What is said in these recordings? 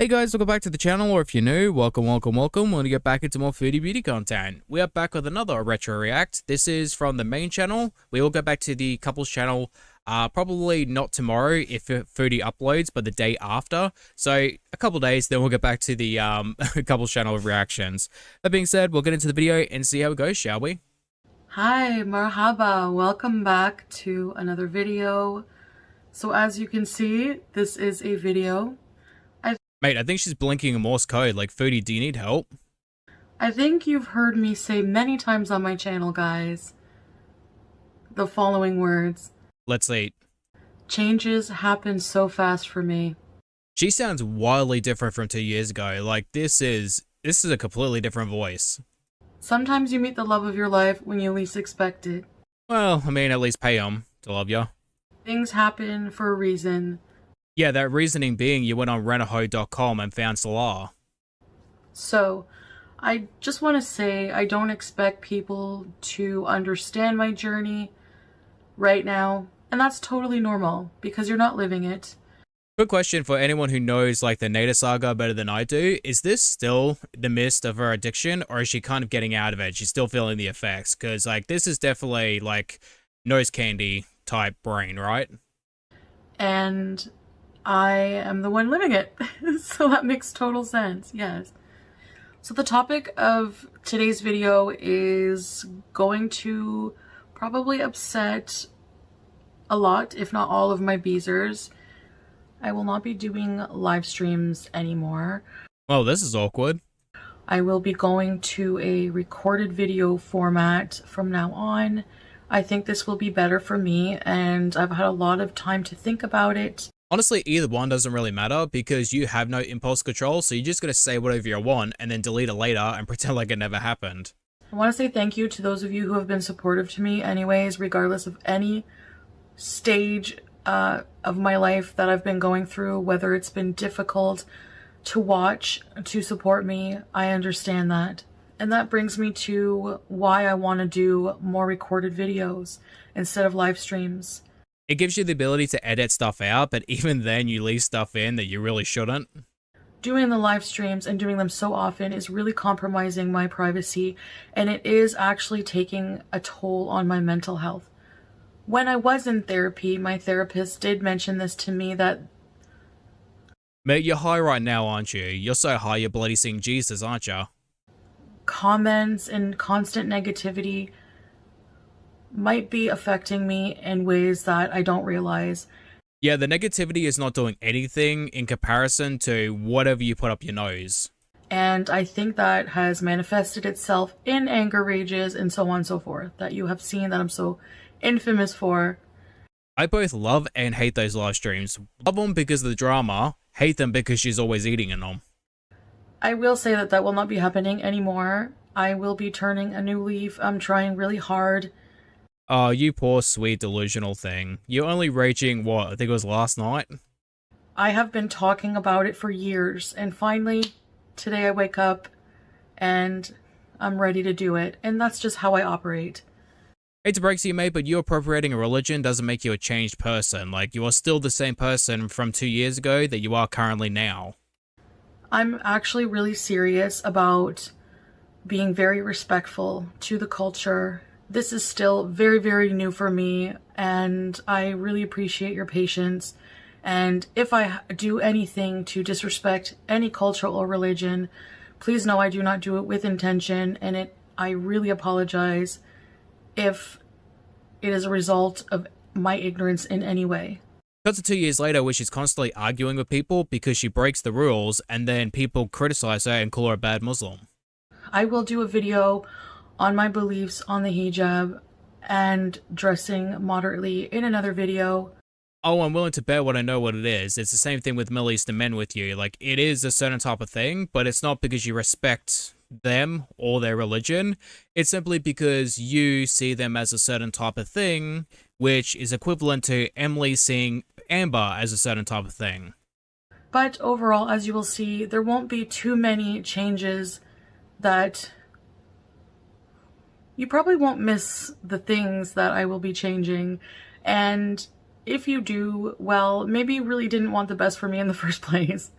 Hey guys, welcome back to the channel, or if you're new, welcome. We want to get back into more foodie beauty content. We are back with another retro react. This is from the main channel. We will go back to the couples channel, probably not tomorrow if Foodie uploads, but the day after. So a couple days, then we'll get back to the couples channel of reactions. That being said, we'll get into the video and see how it goes, shall we? Hi, marhaba, welcome back to another video. So as you can see, this is a video. Mate, I think she's blinking a Morse code. Like, Foodie, do you need help? I think you've heard me say many times on my channel, guys, the following words. Let's eat. Changes happen so fast for me. She sounds wildly different from 2 years ago. Like, this is a completely different voice. Sometimes you meet the love of your life when you least expect it. Well, I mean, at least pay them to love ya. Things happen for a reason. Yeah, that reasoning being you went on rentaho.com and found Salah. So, I just want to say I don't expect people to understand my journey right now, and that's totally normal because you're not living it. Good question for anyone who knows like the Nada saga better than I do. Is this still the midst of her addiction, or is she kind of getting out of it? She's still feeling the effects, because like this is definitely like nose candy type brain, right? And I am the one living it. So that makes total sense, yes. So the topic of today's video is going to probably upset a lot, if not all, of my beezers. I will not be doing live streams anymore. Oh, this is awkward. I will be going to a recorded video format from now on. I think this will be better for me, and I've had a lot of time to think about it. Honestly, either one doesn't really matter because you have no impulse control, so you just gotta say whatever you want and then delete it later and pretend like it never happened. I want to say thank you to those of you who have been supportive to me anyways, regardless of any stage of my life that I've been going through, whether it's been difficult to watch, to support me. I understand that. And that brings me to why I want to do more recorded videos instead of live streams. It gives you the ability to edit stuff out, but even then you leave stuff in that you really shouldn't. Doing the live streams and doing them so often is really compromising my privacy, and it is actually taking a toll on my mental health. When I was in therapy, my therapist did mention this to me, that... Mate, you're high right now, aren't you? You're so high you're bloody seeing Jesus, aren't you? Comments and constant negativity might be affecting me in ways that I don't realize. Yeah, the negativity is not doing anything in comparison to whatever you put up your nose. And I think that has manifested itself in anger rages and so on and so forth, that you have seen that I'm so infamous for. I both love and hate those live streams. Love them because of the drama, hate them because she's always eating in them. I will say that that will not be happening anymore. I will be turning a new leaf. I'm trying really hard. Oh, you poor sweet delusional thing. You're only raging, what, I think it was last night? I have been talking about it for years, and finally, today I wake up and I'm ready to do it, and that's just how I operate. Hate to break to you, mate, but you appropriating a religion doesn't make you a changed person. Like, you are still the same person from 2 years ago that you are currently now. I'm actually really serious about being very respectful to the culture. This is still very, very new for me, and I really appreciate your patience. And if I do anything to disrespect any culture or religion, please know I do not do it with intention, and I really apologize if it is a result of my ignorance in any way. Cut to 2 years later where she's constantly arguing with people because she breaks the rules, and then people criticize her and call her a bad Muslim. I will do a video on my beliefs on the hijab and dressing moderately in another video. Oh, I'm willing to bet what I know what it is. It's the same thing with Middle Eastern men with you. Like, it is a certain type of thing, but it's not because you respect them or their religion. It's simply because you see them as a certain type of thing, which is equivalent to Emily seeing Amber as a certain type of thing. But overall, as you will see, there won't be too many changes. That you probably won't miss the things that I will be changing, and if you do, well, maybe you really didn't want the best for me in the first place.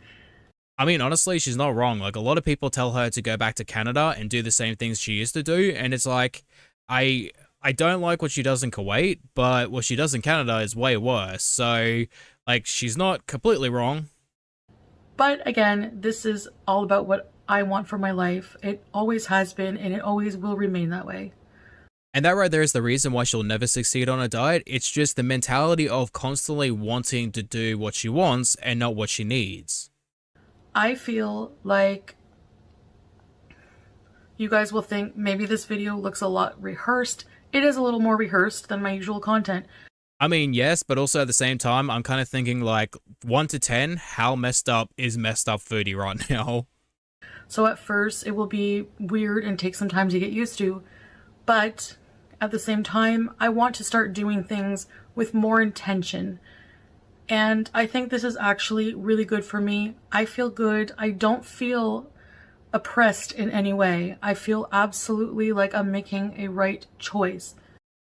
I mean, honestly, she's not wrong. Like, a lot of people tell her to go back to Canada and do the same things she used to do, and it's like, I I don't like what she does in Kuwait, but what she does in Canada is way worse. So, like, she's not completely wrong. But again, this is all about what I want for my life. It always has been, and it always will remain that way. And that right there is the reason why she'll never succeed on a diet. It's just the mentality of constantly wanting to do what she wants and not what she needs. I feel like you guys will think maybe this video looks a lot rehearsed. It is a little more rehearsed than my usual content. I mean, yes, but also at the same time, I'm kind of thinking like 1 to 10, how messed up is messed up Foodie right now? So at first it will be weird and take some time to get used to, but at the same time, I want to start doing things with more intention. And I think this is actually really good for me. I feel good. I don't feel oppressed in any way. I feel absolutely like I'm making a right choice.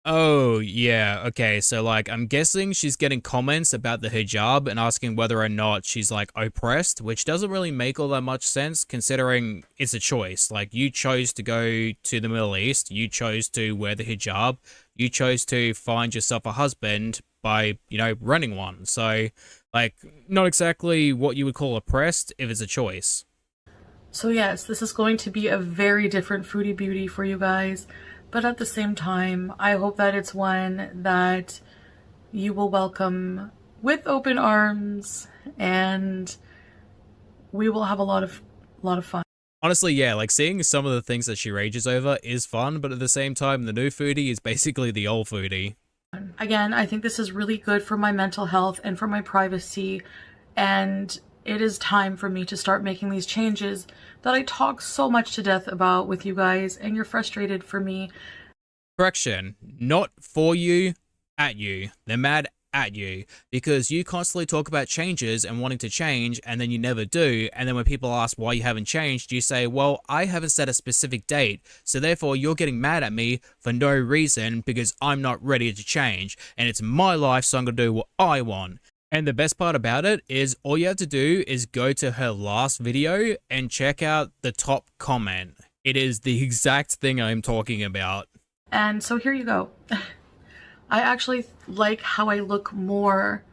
Oh, yeah, okay, so like, I'm guessing she's getting comments about the hijab and asking whether or not she's like oppressed, which doesn't really make all that much sense considering it's a choice. Like, you chose to go to the Middle East, you chose to wear the hijab, you chose to find yourself a husband by, running one. So, like, not exactly what you would call oppressed if it's a choice. So yes, this is going to be a very different foodie beauty for you guys. But at the same time, I hope that it's one that you will welcome with open arms, and we will have a lot of fun. Honestly, yeah, like seeing some of the things that she rages over is fun, but at the same time, the new Foodie is basically the old Foodie. Again, I think this is really good for my mental health and for my privacy, and it is time for me to start making these changes that I talk so much to death about with you guys, and you're frustrated for me. Correction, not for you, at you. They're mad at you because you constantly talk about changes and wanting to change, and then you never do. And then when people ask why you haven't changed, you say, well, I haven't set a specific date, so therefore you're getting mad at me for no reason because I'm not ready to change, and it's my life, so I'm gonna do what I want. And the best part about it is all you have to do is go to her last video and check out the top comment. It is the exact thing I'm talking about. And so here you go. I actually like how I look more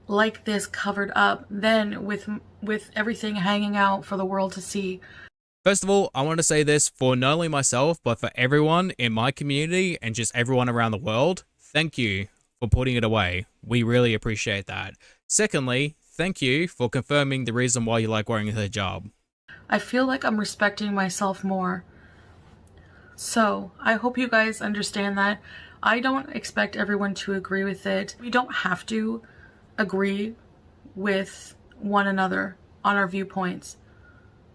like this covered up than with everything hanging out for the world to see. First of all, I want to say this for not only myself, but for everyone in my community and just everyone around the world. Thank you for putting it away. We really appreciate that. Secondly, thank you for confirming the reason why you like wearing a hijab. I feel like I'm respecting myself more. So, I hope you guys understand that. I don't expect everyone to agree with it. We don't have to agree with one another on our viewpoints.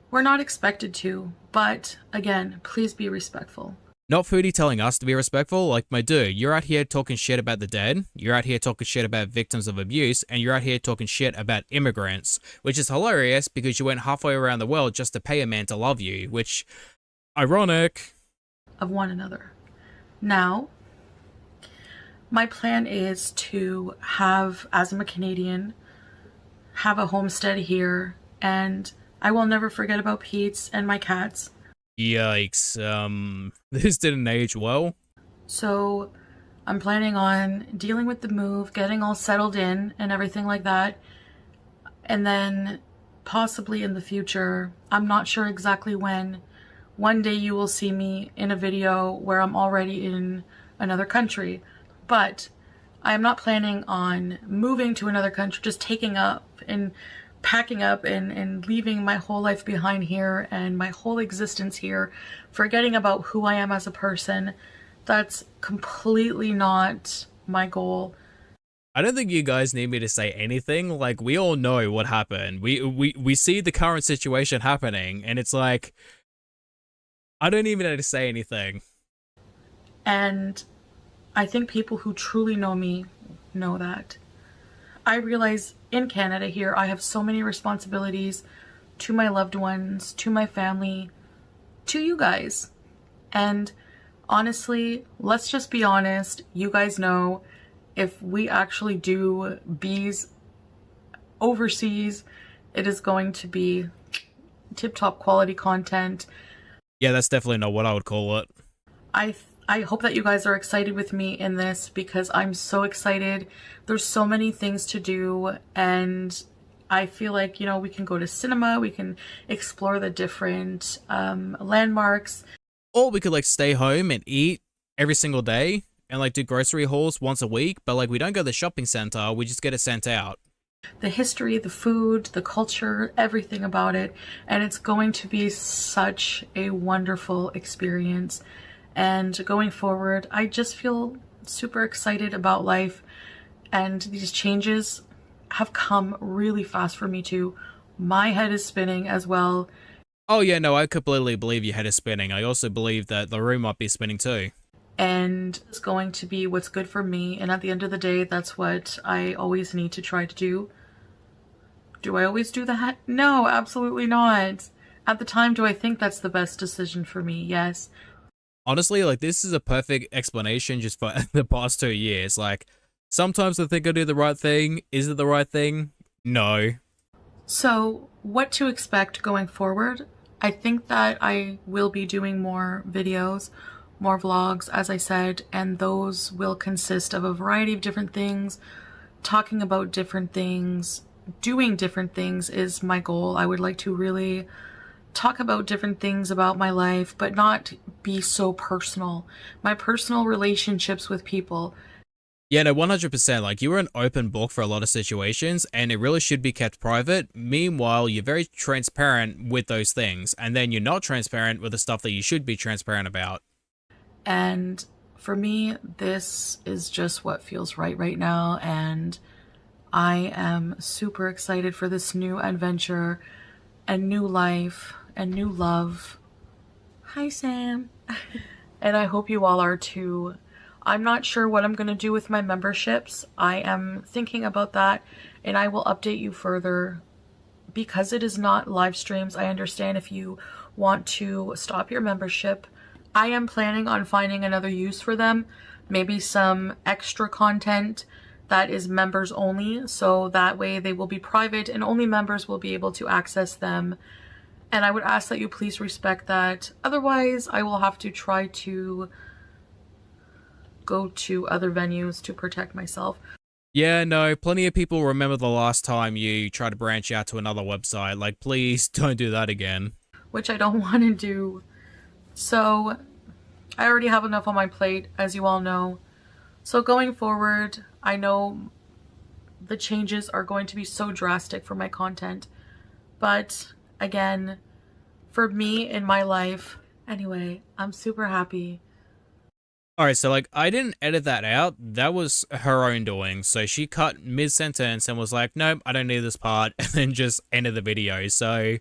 We're not expected to, but again, please be respectful. Not Foodie telling us to be respectful, like, my dude, you're out here talking shit about the dead, you're out here talking shit about victims of abuse, and you're out here talking shit about immigrants, which is hilarious because you went halfway around the world just to pay a man to love you, which, ironic. Of one another. Now, my plan is to have, as I'm a Canadian, have a homestead here, and I will never forget about Pete's and my cats. Yikes, this didn't age well. So I'm planning on dealing with the move, getting all settled in and everything like that. And then possibly in the future, I'm not sure exactly when, one day you will see me in a video where I'm already in another country. But I am not planning on moving to another country, just taking up and packing up and leaving my whole life behind here and my whole existence here, forgetting about who I am as a person. That's completely not my goal. I don't think you guys need me to say anything. Like, we all know what happened. We see the current situation happening, and it's like, I don't even need to say anything. And I think people who truly know me know that. I realize in Canada here, I have so many responsibilities to my loved ones, to my family, to you guys. And honestly, let's just be honest. You guys know if we actually do bees overseas, It is going to be tip-top quality content. Yeah, that's definitely not what I would call it. I hope that you guys are excited with me in this because I'm so excited. There's so many things to do, and I feel like, you know, we can go to cinema, we can explore the different landmarks. Or we could like stay home and eat every single day and like do grocery hauls once a week, but like we don't go to the shopping center, we just get it sent out. The history, the food, the culture, everything about it. And it's going to be such a wonderful experience. And going forward, I just feel super excited about life. And these changes have come really fast for me too. My head is spinning as well. Oh yeah, no, I completely believe your head is spinning. I also believe that the room might be spinning too. And it's going to be what's good for me. And at the end of the day, that's what I always need to try to do. Do I always do that? No, absolutely not. At the time, do I think that's the best decision for me? Yes. Honestly, like this is a perfect explanation just for the past 2 years. Like sometimes I think I do the right thing. Is it the right thing? No. So what to expect going forward? I think that I will be doing more videos, more vlogs, as I said, and those will consist of a variety of different things, talking about different things, doing different things is my goal. I would like to really talk about different things about my life, but not be so personal. My personal relationships with people. Yeah, no, 100%. Like, you're an open book for a lot of situations, and it really should be kept private. Meanwhile, you're very transparent with those things, and then you're not transparent with the stuff that you should be transparent about. And for me, this is just what feels right now, and I am super excited for this new adventure and new life and new love. Hi, Sam. And I hope you all are too. I'm not sure what I'm going to do with my memberships. I am thinking about that, and I will update you further. Because it is not live streams, I understand if you want to stop your membership. I am planning on finding another use for them. Maybe some extra content that is members only, so that way they will be private and only members will be able to access them. And I would ask that you please respect that. Otherwise, I will have to try to go to other venues to protect myself. Yeah, no, plenty of people remember the last time you tried to branch out to another website. Like, please don't do that again. Which I don't want to do. So, I already have enough on my plate, as you all know. So going forward, I know the changes are going to be so drastic for my content. But, again, for me in my life, anyway, I'm super happy. Alright, so like, I didn't edit that out. That was her own doing. So she cut mid-sentence and was like, nope, I don't need this part, and then just ended the video. So,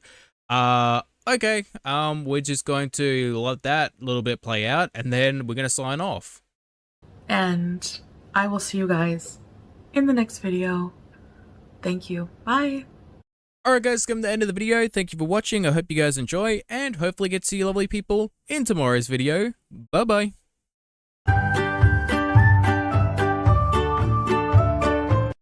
okay, we're just going to let that little bit play out, and then we're going to sign off. And I will see you guys in the next video. Thank you. Bye. Alright guys, come to the end of the video. Thank you for watching. I hope you guys enjoy, and hopefully get to see you lovely people in tomorrow's video. Bye-bye.